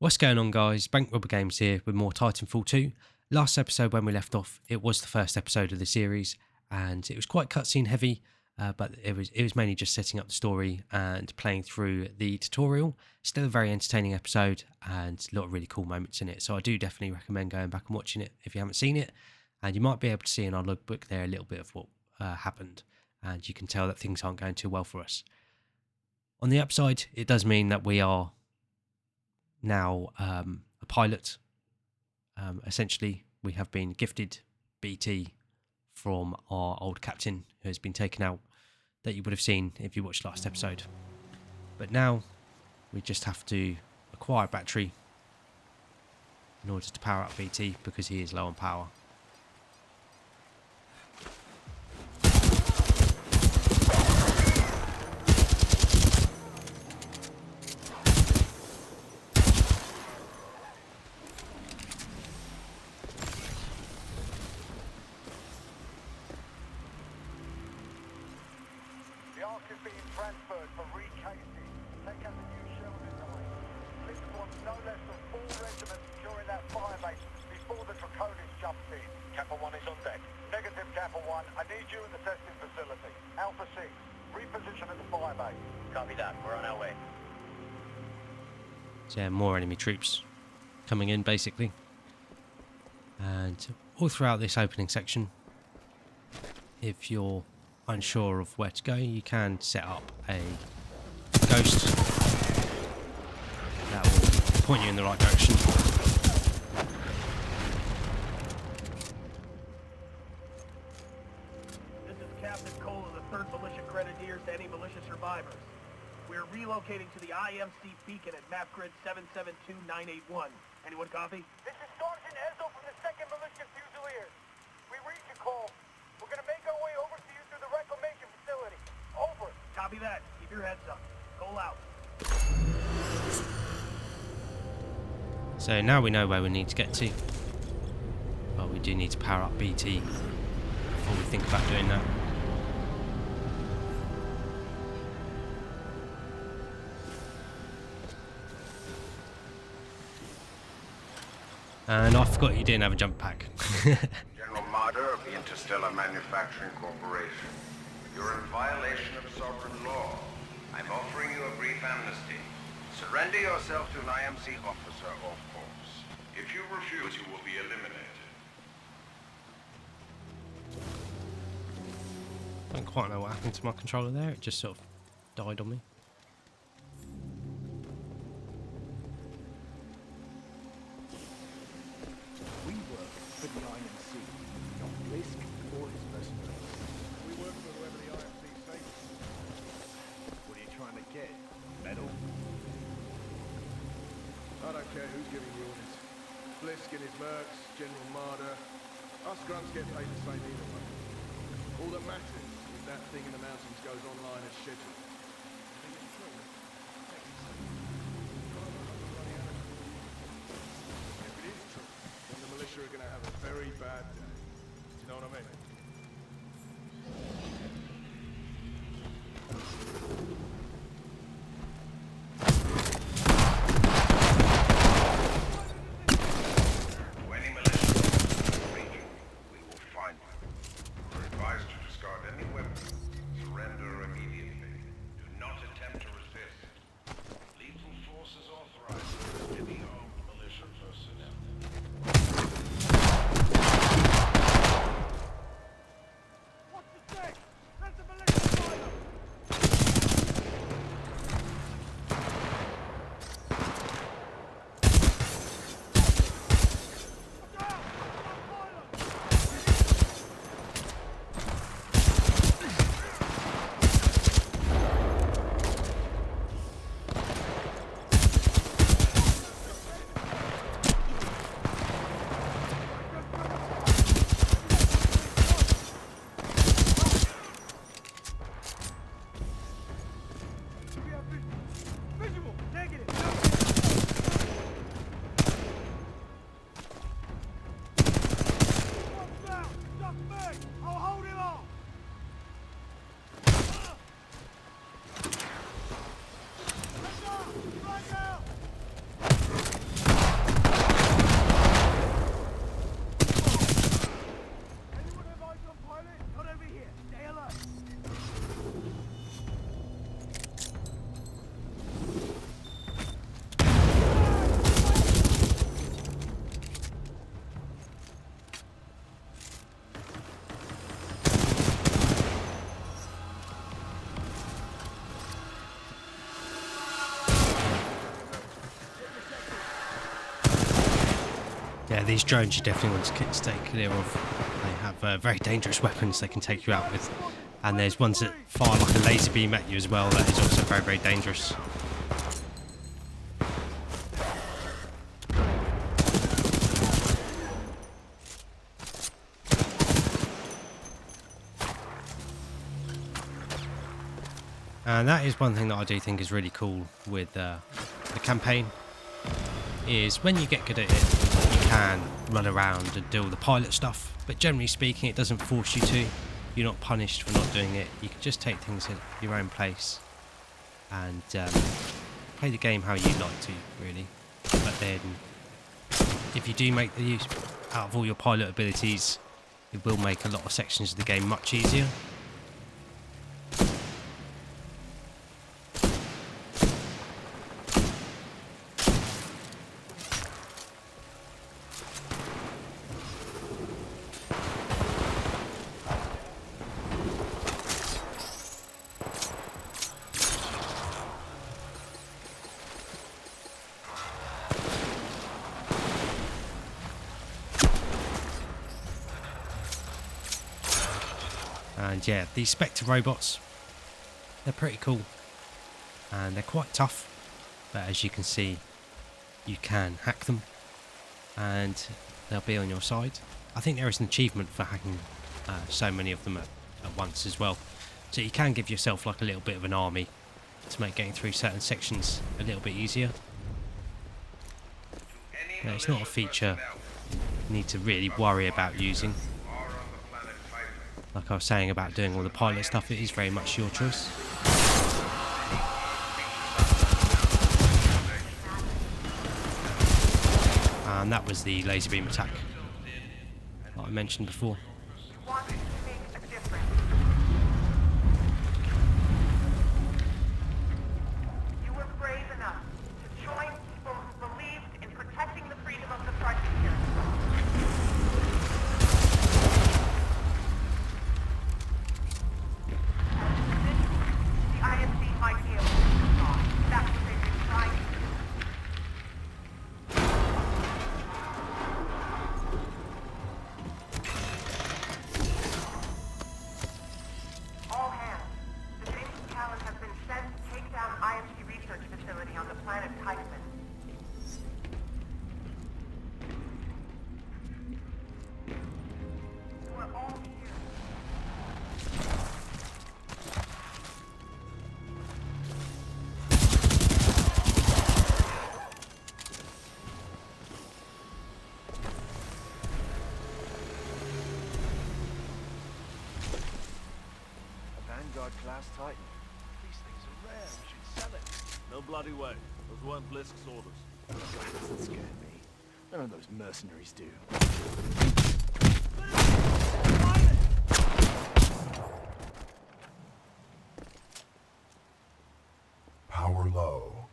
What's going on, guys? Bank Robber Games here with more Titanfall 2. Last episode, when we left off, it was the first episode of the series, and it was quite cutscene heavy, but it was mainly just setting up the story and playing through the tutorial. Still a very entertaining episode and a lot of really cool moments in it, so I do definitely recommend going back and watching it if you haven't seen it. And you might be able to see in our logbook there a little bit of what happened, and you can tell that things aren't going too well for us. On the upside, it does mean that we are now a pilot. Essentially, we have been gifted BT from our old captain who has been taken out, that you would have seen if you watched last episode. But now we just have to acquire a battery in order to power up BT because he is low on power. The Ark is being transferred for recasing. Take out the new shell design. Blitz wants no less than 4 regiments securing that firebase before the Draconis jumps in. Kappa 1 is on deck. Negative, Kappa 1. I need you in the testing facility. Alpha 6, reposition at the firebase. Copy that. We're on our way. So yeah, more enemy troops coming in basically. And all throughout this opening section, if you're unsure of where to go, you can set up a ghost that will point you in the right direction. This is Captain Cole of the 3rd Militia Grenadiers to any militia survivors. We're relocating to the IMC beacon at map grid 772981. Anyone copy? This is Sergeant Ezo from the 2nd Militia Fusiliers. We read you, Cole. We're going to make our way over to you through the reclamation facility. Over. Copy that. Keep your heads up. Cole out. So now we know where we need to get to, but we do need to power up BT before we think about doing that. And I forgot you didn't have a jump pack. General Marder of the Interstellar Manufacturing Corporation. You're in violation of sovereign law. I'm offering you a brief amnesty. Surrender yourself to an IMC officer or force. If you refuse, you will be eliminated. I don't quite know what happened to my controller there, it just sort of died on me. We work for the IMC, not Blisk or his mercenaries. We work for whoever the IMC says. What are you trying to get? Medal? I don't care who's giving the orders. Blisk and his mercs, General Marder. Us grunts get paid the same either way. All that matters is that thing in the mountains goes online as scheduled. If it is true, then the militia are going to have a very bad day. Do you know what I mean? To any militia in the region, we will find you. We're advised to discard any weapons. Surrender immediately. Do not attempt to resist. Lethal force is authorized for any armed militia personnel. Yeah, these drones you definitely want to stay clear of. They have very dangerous weapons they can take you out with. And there's ones that fire like a laser beam at you as well. That is also very, very dangerous. And that is one thing that I do think is really cool with the campaign, is when you get good at it, you can run around and do all the pilot stuff, but generally speaking it doesn't force you to. You're not punished for not doing it. You can just take things at your own pace and play the game how you like to, really. But then if you do make the use out of all your pilot abilities, it will make a lot of sections of the game much easier. And yeah, these Spectre robots, they're pretty cool and they're quite tough, but as you can see, you can hack them and they'll be on your side. I think there is an achievement for hacking so many of them at once as well, so you can give yourself like a little bit of an army to make getting through certain sections a little bit easier. Now, it's not a feature you need to really worry about using. Like I was saying about doing all the pilot stuff, it is very much your choice. And that was the laser beam attack that I mentioned before. You were brave enough to join people who believed in protecting the freedom of the frontier. The IMC might be able to respond. That's what they've been trying to do. All hands. The Jason Callan has been sent to take down IMC research facility on the planet Titan. We're all here. A Vanguard class Titan. These things are rare. We should sell it. No bloody way. Those weren't Blisk's orders. That doesn't scare me. None of those mercenaries do. Power low.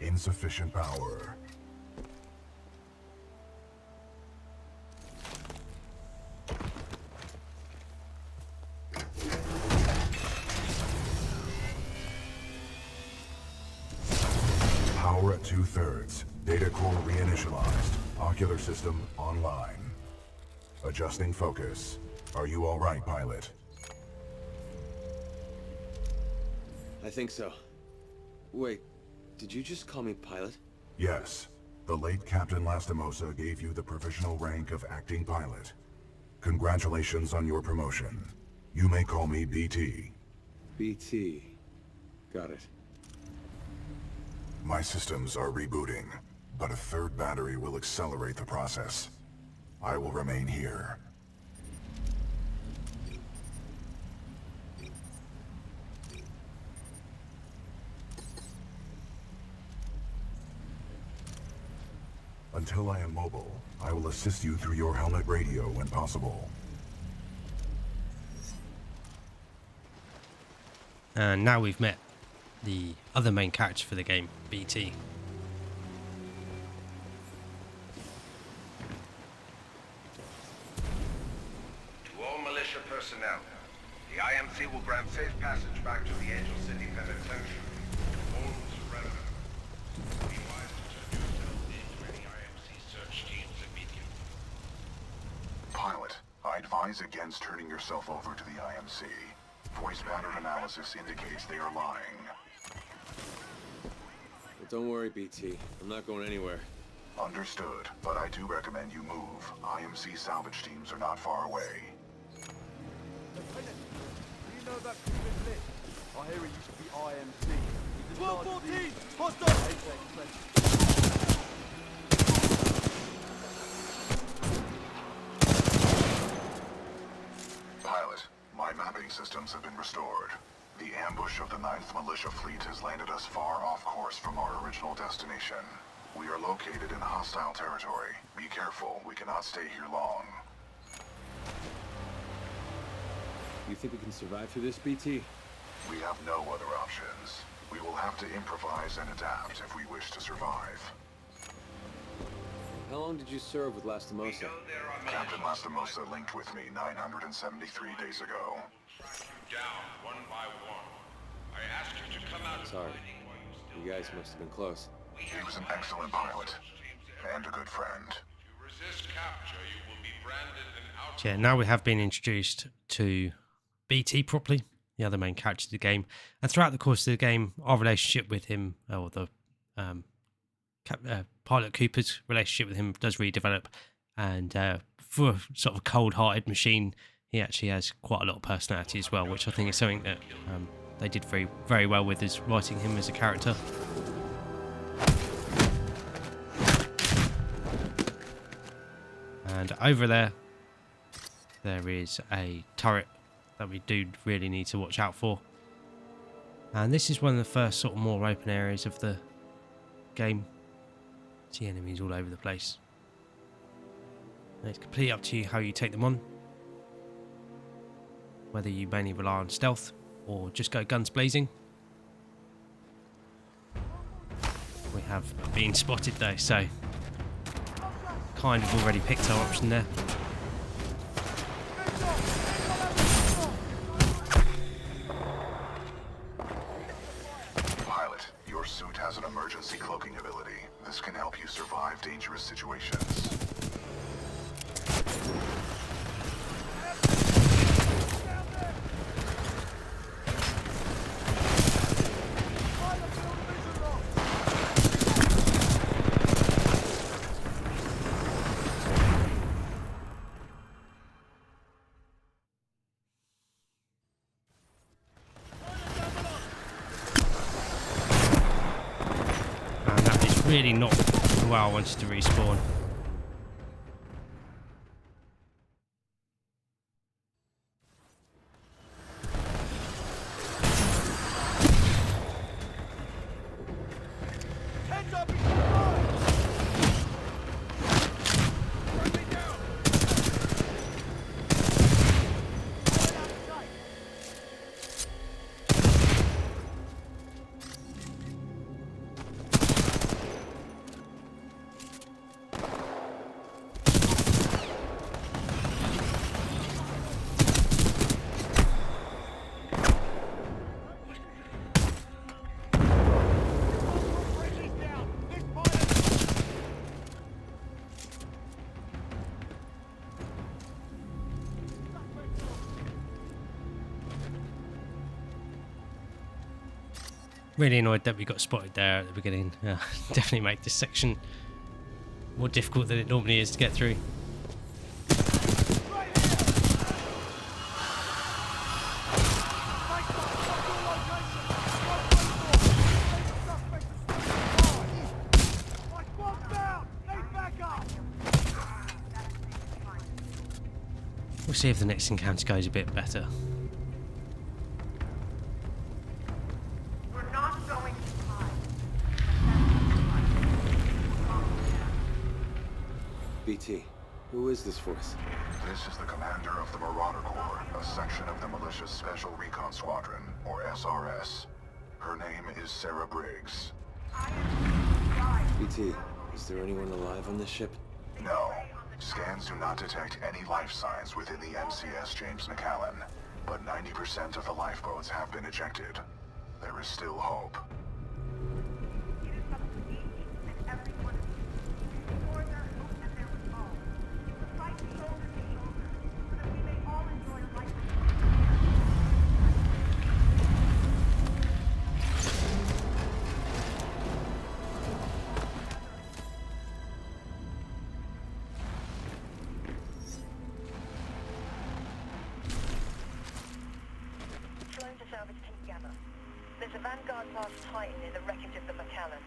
Insufficient power. Power at 2/3. Data core reinitialized. Ocular system online. Adjusting focus. Are you all right, pilot? I think so. Wait, did you just call me pilot? Yes. The late Captain Lastimosa gave you the provisional rank of acting pilot. Congratulations on your promotion. You may call me BT. BT. Got it. My systems are rebooting, but a third battery will accelerate the process. I will remain here. Until I am mobile, I will assist you through your helmet radio when possible. And now we've met the other main character for the game, BT. To all militia personnel, the IMC will grant safe passage back to the Angel City Penitentiary. All who surrender. Be wise to turn yourself into any IMC search teams immediately. advise against turning yourself over to the IMC. Voice pattern analysis indicates they are lying. Well, don't worry, BT. I'm not going anywhere. Understood, but I do recommend you move. IMC salvage teams are not far away. Lieutenant, do you know that Cuban list? I hear it used to be IMC. 1214! Hostile! Pilot, my mapping systems have been restored. The ambush of the 9th Militia Fleet has landed us far off course from our original destination. We are located in hostile territory. Be careful, we cannot stay here long. You think we can survive through this, BT? We have no other options. We will have to improvise and adapt if we wish to survive. How long did you serve with Lastimosa? Captain Lastimosa linked with me 973 days ago. Down one by one. I asked you to come out. Sorry. You guys must have been close. He was an excellent pilot and a good friend. If you resist capture, you will be branded and out. Yeah, now we have been introduced to BT properly, the other main character of the game, and throughout the course of the game, our relationship with him, or the Pilot Cooper's relationship with him, does really develop. And for a sort of cold-hearted machine, he actually has quite a lot of personality as well, which I think is something that they did very, very well with, is writing him as a character. And over there is a turret that we do really need to watch out for. And this is one of the first sort of more open areas of the game. See enemies all over the place. And it's completely up to you how you take them on. Whether you mainly rely on stealth or just go guns blazing. We have been spotted though, so kind of already picked our option there. Pilot, your suit has an emergency cloaking ability. This can help you survive dangerous situations. Really not where I wanted to respawn. Really annoyed that we got spotted there at the beginning. Definitely make this section more difficult than it normally is to get through. We'll see if the next encounter goes a bit better. BT, who is this force? This is the commander of the Marauder Corps, a section of the Militia's Special Recon Squadron, or SRS. Her name is Sarah Briggs. BT, is there anyone alive on this ship? No. Scans do not detect any life signs within the MCS James McAllen, but 90% of the lifeboats have been ejected. There is still hope. class Titan near the wreckage of the Macallan.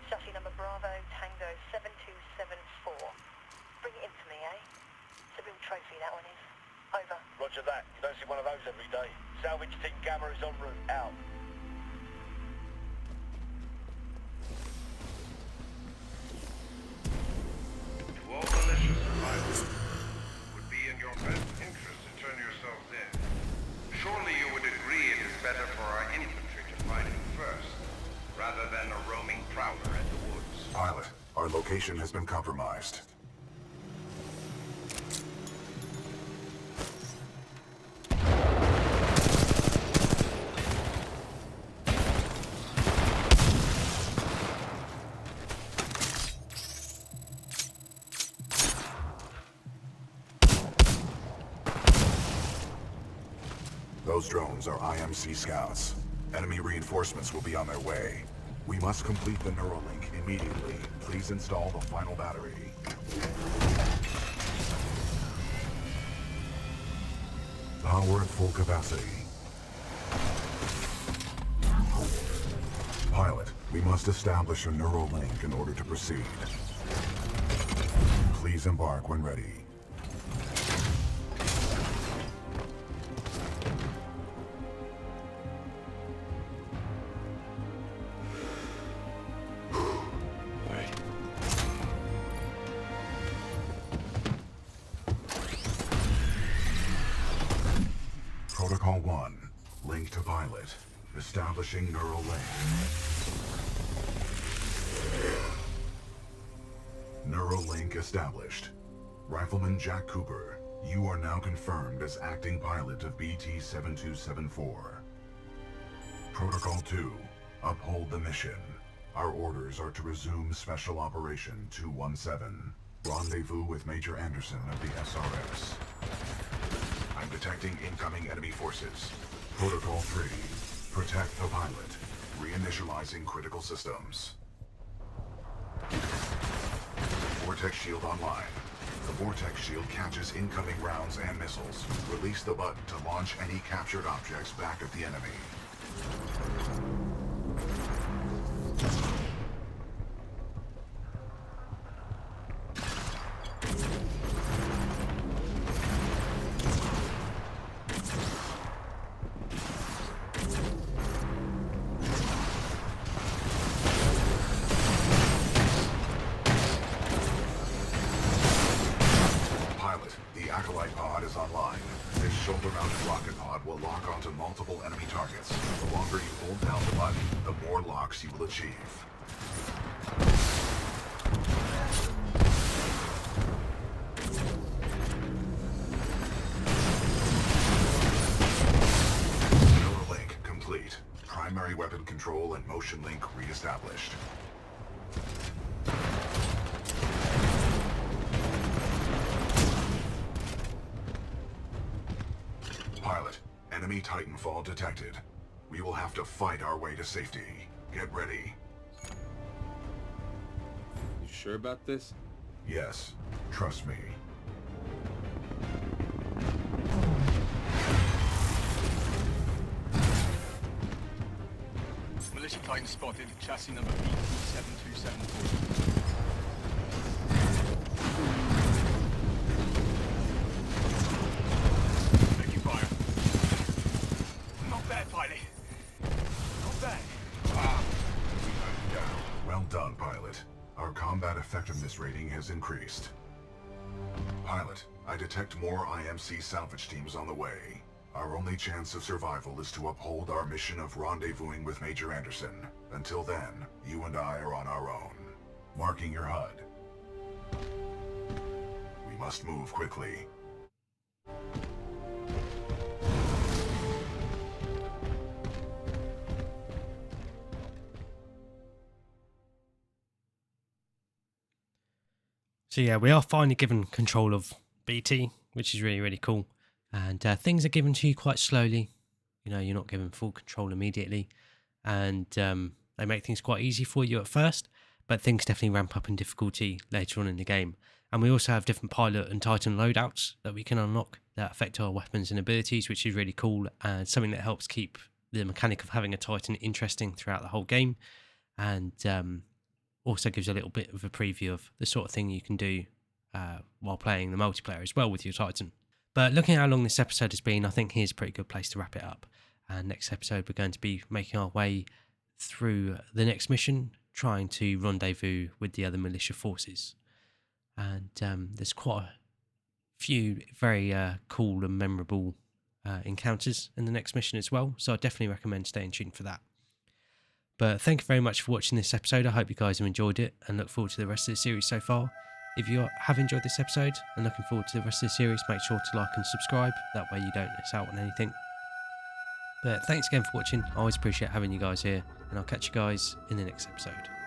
Chassis number Bravo Tango 7274. Bring it in to me, eh? It's a real trophy, that one is. Over. Roger that. You don't see one of those every day. Salvage team Gamma is en route. Out. To all malicious survivors, it would be in your best interest to turn yourselves in. Surely you would agree it is better for our infantry to find you first, rather than a roaming prowler in the woods. Pilot, our location has been compromised. Those drones are IMC scouts. Enemy reinforcements will be on their way. We must complete the Neuralink immediately. Please install the final battery. Power at full capacity. Pilot, we must establish a Neuralink in order to proceed. Please embark when ready. Protocol 1, link to pilot. Establishing neural link. Neural link established. Rifleman Jack Cooper, you are now confirmed as acting pilot of BT-7274. Protocol 2, uphold the mission. Our orders are to resume Special Operation 217. Rendezvous with Major Anderson of the SRS. I'm detecting incoming enemy forces. Protocol 3. Protect the pilot. Reinitializing critical systems. Vortex shield online. The Vortex shield catches incoming rounds and missiles. Release the button to launch any captured objects back at the enemy. Acolyte pod is online. This shoulder-mounted rocket pod will lock onto multiple enemy targets. The longer you hold down the button, the more locks you will achieve. Neuralink complete. Primary weapon control and motion link re-established. Pilot, enemy Titanfall detected. We will have to fight our way to safety. Get ready. You sure about this? Yes, trust me. Militia Titan spotted, chassis number BT-7274. Well done, pilot. Our combat effectiveness rating has increased. Pilot, I detect more IMC salvage teams on the way. Our only chance of survival is to uphold our mission of rendezvousing with Major Anderson. Until then, you and I are on our own. Marking your HUD. We must move quickly. So yeah, we are finally given control of BT, which is really, really cool. And things are given to you quite slowly. You know, you're not given full control immediately. And they make things quite easy for you at first, but things definitely ramp up in difficulty later on in the game. And we also have different pilot and Titan loadouts that we can unlock that affect our weapons and abilities, which is really cool and something that helps keep the mechanic of having a Titan interesting throughout the whole game, and also gives a little bit of a preview of the sort of thing you can do while playing the multiplayer as well with your Titan. But looking at how long this episode has been, I think here's a pretty good place to wrap it up. And next episode, we're going to be making our way through the next mission, trying to rendezvous with the other militia forces. And there's quite a few very cool and memorable encounters in the next mission as well, so I definitely recommend staying tuned for that. But thank you very much for watching this episode. I hope you guys have enjoyed it and look forward to the rest of the series so far. If you have enjoyed this episode and looking forward to the rest of the series, make sure to like and subscribe, that way you don't miss out on anything. But thanks again for watching. I always appreciate having you guys here, and I'll catch you guys in the next episode.